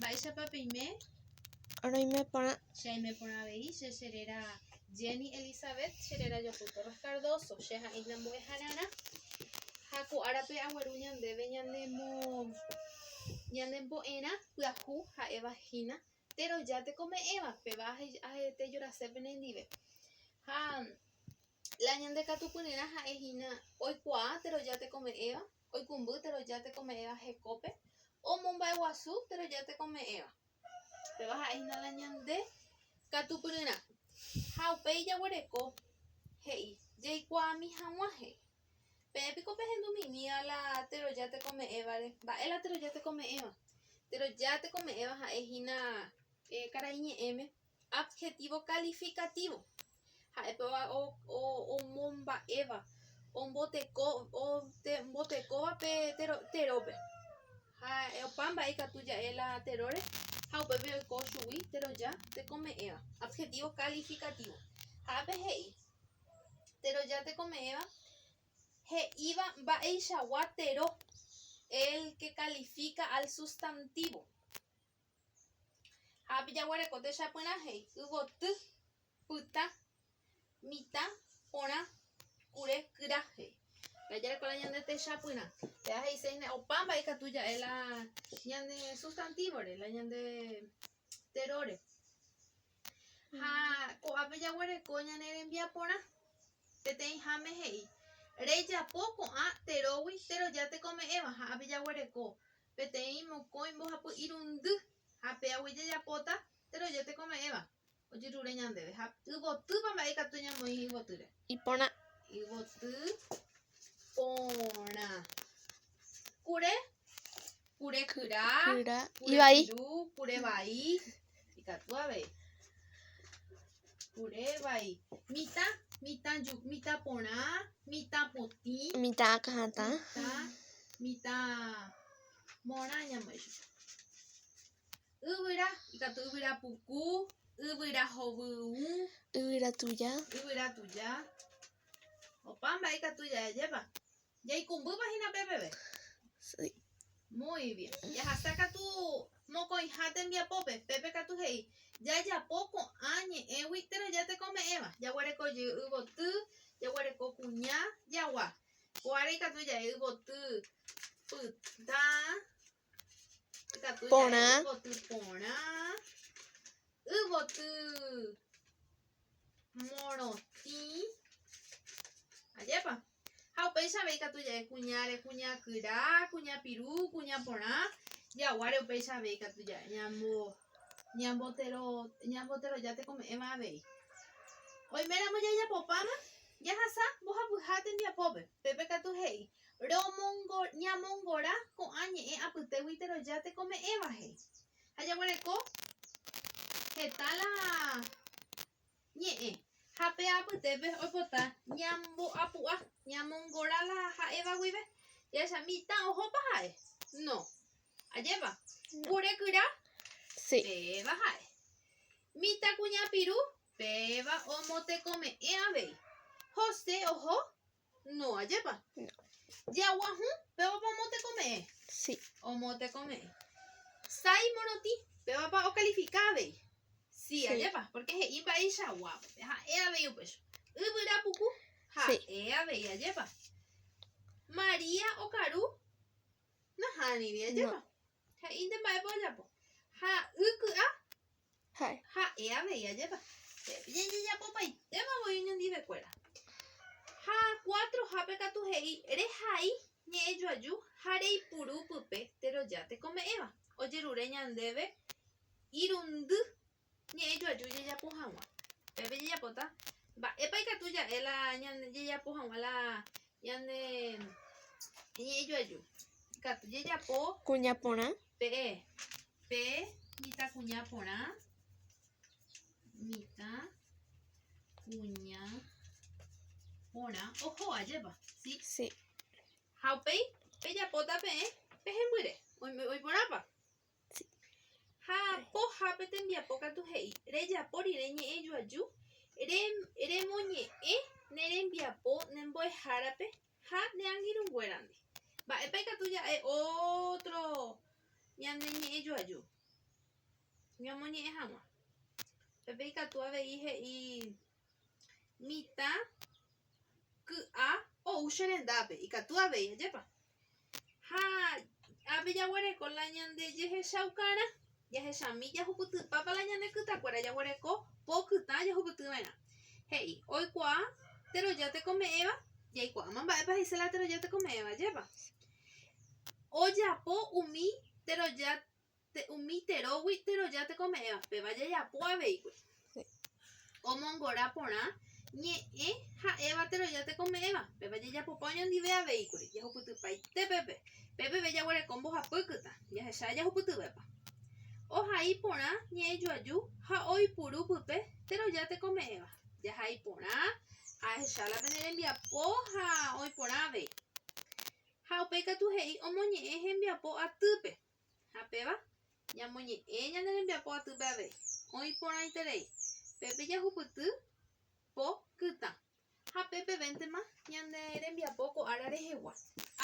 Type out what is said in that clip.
Baixa papime. Roime para Jaime Ponavei, Xerera Jenny Elizabeth, Xerera Yoputo Cardoso, Xeja Islambo Hanana, Haku Arape Aguaruñan de Beñandemo Ñandembo Ena, Yahu, Eva Gina, pero ya te come Eva, Pebaje a te llora seven en dive. Ha la ñande catupunera ha ejina, hoy cua, pero ya te come Eva, hoy cumbu, pero ya te come Eva Jecope, o Mumbai Guazú, pero ya te come Eva. Te vas a ir a la ñande catupunera. Haupe ya huereco, hey, jay qua mi jamuaje. Pepico pejendo mi a la pero ya te come Eva, va el pero ya te come Eva. Pero ya te come Eva a ejina carañe M, adjetivo calificativo. O momba Eva, un boteco o te boteco pe terope. O pamba eka tuya la terore. Haupe el coshui, pero ya te come Eva. Adjetivo calificativo. Hey, pero ya te come Eva. He iba va ella guatero, el que califica al sustantivo. Había guarecote ya pona hey, hubo tu, puta, mita, pona, cure, graje. La ya con la ñande te ya pona. Te has dice o pamba y catuya es la ñande sustantivo, la ñande terore. Ha, o había guareco ñande envía pona. Te te jame hey. Reya poco terowi, pero ya te come Eva, había huereco. Peteimo coin vos a ir un du, a peahuilla ya pota, pero ya te come Eva. Oye, rureñan debe, tuvo tu para ir a tuya muy boture. y pona Y botu, pona. Cure, cure cura, iba ahí. Cure va ahí. Y catua ve. Cure va ahí. Mita pona, mita poti, Mita cajata. Mita mona ñamaishu. Ubira, ikatu ubira puku, ubira hobu, Ubira tuya. ubira tuya. Opamba ikatu ya lleva. Ya y kumbu vagina bebé. Sí. Muy bien. Ya hasta tu moco y jate envía pope, pepe catu hei. Ya poco añe, pero ya te come Eva. Ya huereco ubo tu, ya huereco cuña, ya gua. Guareca tuya ubo tu, puta. Pona. Ubo tu pona. Ubo tu moroti. Ayepa. How peisa beca tuya cuña cura, cuña pirú, cuña pona. Ya guare peisa beca tuya. Ñambotero ya te come Eva Bey. Hoy me la ya popama. Ya hasa, vos apujate ni a pope. Pepe catu hey. Ñamongora con añe apute witero ya te come Eva hey. Haya huereco. Getala. Ñe. Hape apute ve opota. Ñambo apua. Ñamongora la ja Eva wibe. Ya esa mitad ojo pajae. No. Ayeva. Pure cura. Sí. Beba jae. Mita cuña piru, beba o mote come ave. José ojo, no ayepa. No. Ya guaju, beba pa mote come. Sí. O mote come. Sai monoti, beba pa o calificave. Sí, ayepa, porque es iba ella guapo. Ja, ave yo pues. Ubira puku, ja, ave ayepa. María o Caru, no hani bi ayepa. Ja, inde ba po yapo. Ja, Hi. Ha, ea veía lleva. Ya popa y tema voy en dive cuera. Ha, 4 japeca tu hei. Eres ahí, ñe yo ayu. Harei puru pupe, pero ya te come Eva. Oye, rureña debe. Irundu. Ñe yo ayu, ya pojagua. Pepe ya pota. Va, epa y catuya, ela ñande, ya pojagua la. Ñande. Ñe yo ayu. Catuya ya po. Cuña pona. Pe. Mita cuña pona. Mita, cuña, pona, ojo, lleva, ¿sí? Sí. Haupei, bella pota pe, muere, hoy por apa. Sí. Ha, po hape te envía poca tu hei, reya por ireñe ello ayu, ere moñe, nere envía po, nemboe jarape, ha, ne angirun guerandi. Va, epeca tuya, otro, ñandeñe ello ayu. ñamoñe'ẽ hag̃ua. Pepe ikatu avei he'i mitã ky'a ou che rendápe ikatu avei ajépa. Ha ápe jaguareko la ñande jehechaukarã jahechami jahupytypápa la ñane kytakuéra jaguareko po kytã jahupytyva'erã he'i oikuaa teroja tekome'ẽva jaikuaáma mba'épa he'ise la teroja tekome'ẽva ajépa. Ojapo umi terógui teroja tekome'ẽva péva jajapo aveikuറി. Omongora porã ñe'ẽ ha'éva teroja tekome'ẽva péva jajapopa oñondive aveikuറി jahupytypaite pépe. Pépeve jaguareko mbohapy kytã jahecha jahupytyvépa. Ohai porã ñe'ẽjoaju ha oipuru pype teroja tekome'ẽva. Jahai porã ahecha la pene rembiapo ha oiporã avei. Ha upéi katu he'i omoñe'ẽ hembiapo atýpe. Ha péva ñamoñe'ẽ ñane rembiapo atýpe avei. Oiporãiterei. Pépe jahupyty po kytã. Ha pépevéntema ñane rembiapo ko ára rehegua.